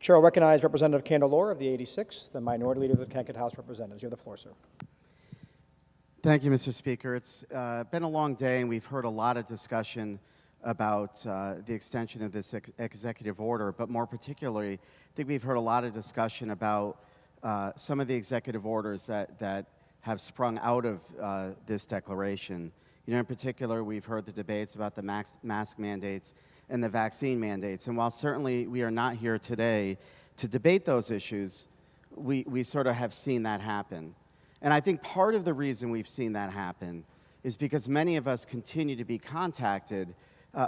Chair will recognize Representative Candelora of the 86th, the Minority Leader of the Connecticut House of Representatives. You have the floor, sir. Thank you, Mr. Speaker. It's been a long day, and we've heard a lot of discussion about the extension of this executive order, but more particularly, I think we've heard a lot of discussion about some of the executive orders that have sprung out of this declaration. You know, in particular, we've heard the debates about the mask mandates and the vaccine mandates, and while certainly we are not here today to debate those issues, we sort of have seen that happen. And I think part of the reason we've seen that happen is because many of us continue to be contacted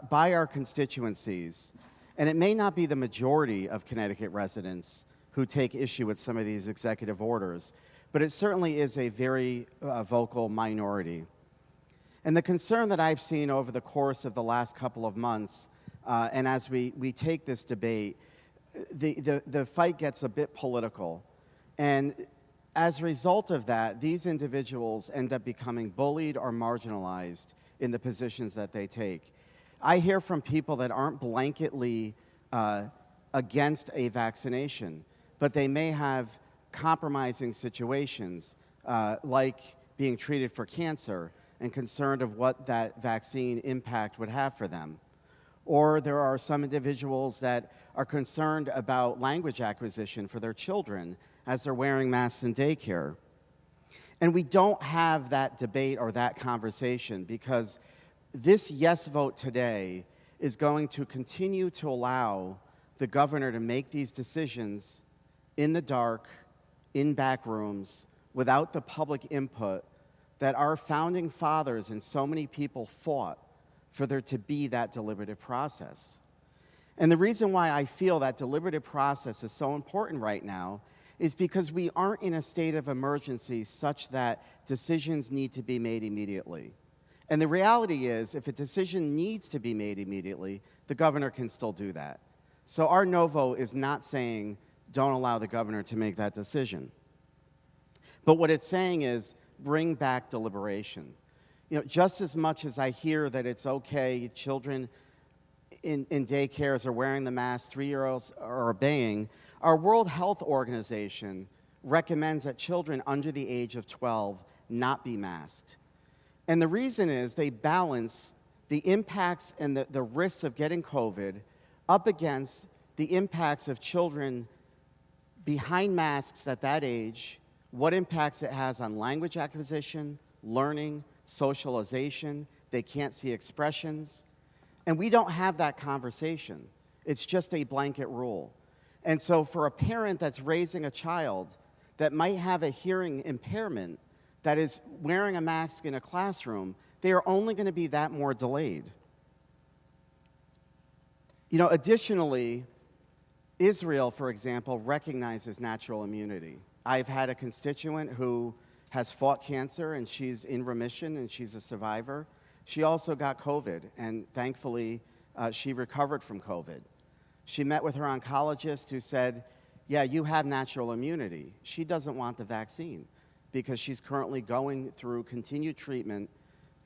by our constituencies, and it may not be the majority of Connecticut residents who take issue with some of these executive orders, but it certainly is a very vocal minority. And the concern that I've seen over the course of the last couple of months, and as we take this debate, the fight gets a bit political. And as a result of that, these individuals end up becoming bullied or marginalized in the positions that they take. I hear from people that aren't blanketly against a vaccination, but they may have compromising situations, like being treated for cancer and concerned of what that vaccine impact would have for them. Or there are some individuals that are concerned about language acquisition for their children as they're wearing masks in daycare. And we don't have that debate or that conversation because this yes vote today is going to continue to allow the governor to make these decisions in the dark, in back rooms, without the public input that our founding fathers and so many people fought for there to be that deliberative process. And the reason why I feel that deliberative process is so important right now is because we aren't in a state of emergency such that decisions need to be made immediately. And the reality is, if a decision needs to be made immediately, the governor can still do that. So our no vote is not saying don't allow the governor to make that decision. But what it's saying is bring back deliberation. You know, just as much as I hear that it's okay, children in daycares are wearing the mask, 3-year-olds are obeying, our World Health Organization recommends that children under the age of 12 not be masked. And the reason is they balance the impacts and the risks of getting COVID up against the impacts of children behind masks at that age, what impacts it has on language acquisition, learning, socialization. They can't see expressions. And we don't have that conversation. It's just a blanket rule. And so for a parent that's raising a child that might have a hearing impairment that is wearing a mask in a classroom, they are only going to be that more delayed. You know, additionally, Israel, for example, recognizes natural immunity. I've had a constituent who has fought cancer and she's in remission and she's a survivor. She also got COVID, and thankfully she recovered from COVID. She met with her oncologist who said, yeah, you have natural immunity. She doesn't want the vaccine because she's currently going through continued treatment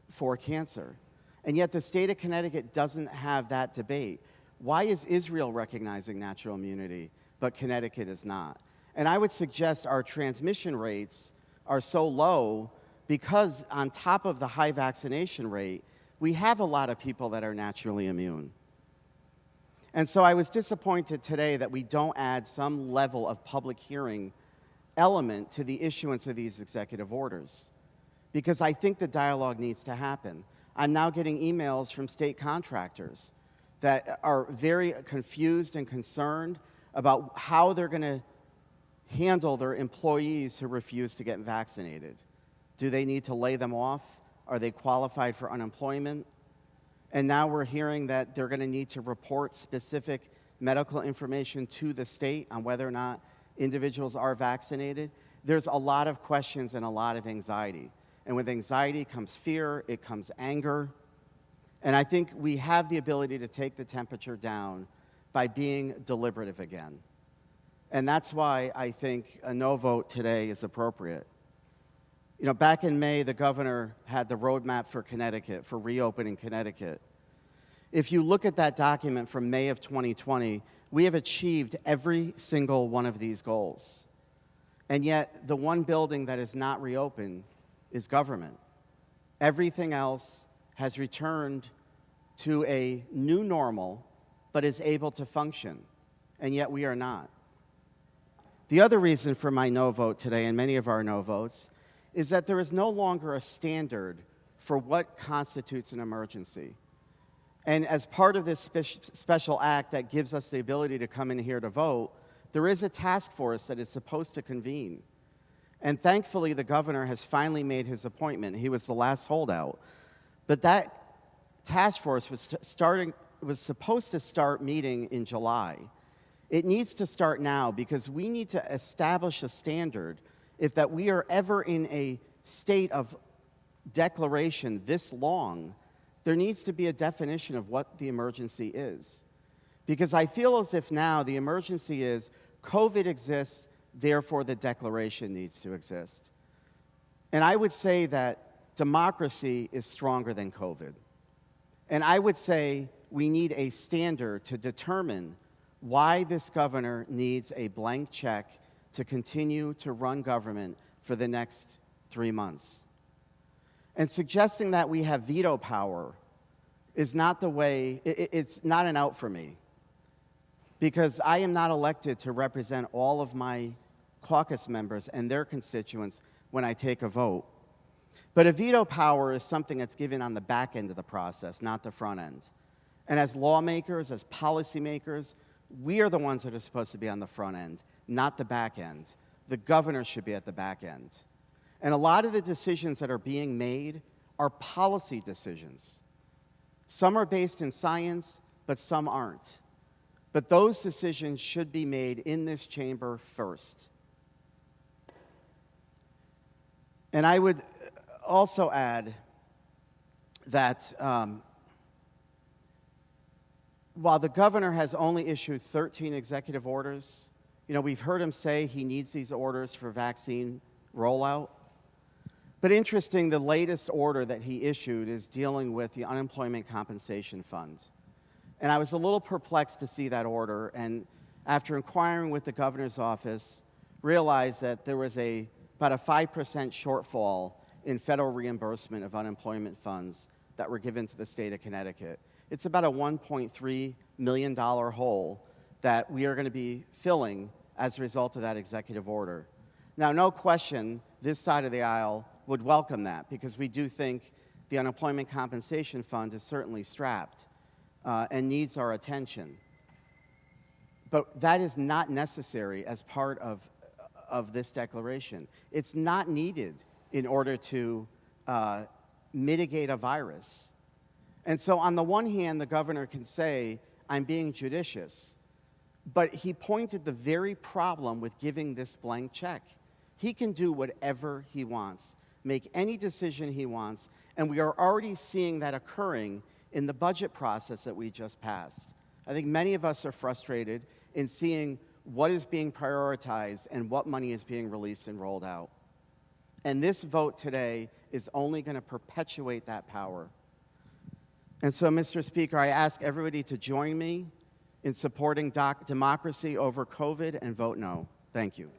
for cancer. And yet the state of Connecticut doesn't have that debate. Why is Israel recognizing natural immunity, but Connecticut is not? And I would suggest our transmission rates are so low because on top of the high vaccination rate, we have a lot of people that are naturally immune. And so I was disappointed today that we don't add some level of public hearing element to the issuance of these executive orders, because I think the dialogue needs to happen. I'm now getting emails from state contractors that are very confused and concerned about how they're going to handle their employees who refuse to get vaccinated. Do they need to lay them off? Are they qualified for unemployment? And now we're hearing that they're going to need to report specific medical information to the state on whether or not individuals are vaccinated. There's a lot of questions and a lot of anxiety. And with anxiety comes fear, it comes anger. And I think we have the ability to take the temperature down by being deliberative again. And that's why I think a no vote today is appropriate. You know, back in May, the governor had the roadmap for Connecticut, for reopening Connecticut. If you look at that document from May of 2020, We have achieved every single one of these goals. And yet, the one building that is not reopened is government. Everything else has returned to a new normal, but is able to function, and yet we are not. The other reason for my no vote today, and many of our no votes, is that there is no longer a standard for what constitutes an emergency. And as part of this special act that gives us the ability to come in here to vote, there is a task force that is supposed to convene. And thankfully, the governor has finally made his appointment. He was the last holdout. But that task force was supposed to start meeting in July. It needs to start now because we need to establish a standard if that we are ever in a state of declaration this long. There needs to be a definition of what the emergency is. Because I feel as if now the emergency is COVID exists, therefore the declaration needs to exist. And I would say that democracy is stronger than COVID. And I would say we need a standard to determine why this governor needs a blank check to continue to run government for the next 3 months. And suggesting that we have veto power is not the way, it's not an out for me. Because I am not elected to represent all of my caucus members and their constituents when I take a vote. But a veto power is something that's given on the back end of the process, not the front end. And as lawmakers, as policymakers, we are the ones that are supposed to be on the front end, not the back end. The governor should be at the back end. And a lot of the decisions that are being made are policy decisions. Some are based in science, but some aren't. But those decisions should be made in this chamber first. And I would also add that while the governor has only issued 13 executive orders, we've heard him say he needs these orders for vaccine rollout. But interesting, the latest order that he issued is dealing with the Unemployment Compensation Fund. And I was a little perplexed to see that order, and after inquiring with the governor's office, realized that there was about a 5% shortfall in federal reimbursement of unemployment funds that were given to the state of Connecticut. It's about a $1.3 million hole that we are going to be filling as a result of that executive order. Now, no question, this side of the aisle would welcome that because we do think the Unemployment Compensation Fund is certainly strapped and needs our attention. But that is not necessary as part of this declaration. It's not needed in order to mitigate a virus. And so on the one hand, the governor can say, I'm being judicious, but he pointed the very problem with giving this blank check. He can do whatever he wants, make any decision he wants, and we are already seeing that occurring in the budget process that we just passed. I think many of us are frustrated in seeing what is being prioritized and what money is being released and rolled out. And this vote today is only going to perpetuate that power. And so, Mr. Speaker, I ask everybody to join me in supporting democracy over COVID and vote no. Thank you.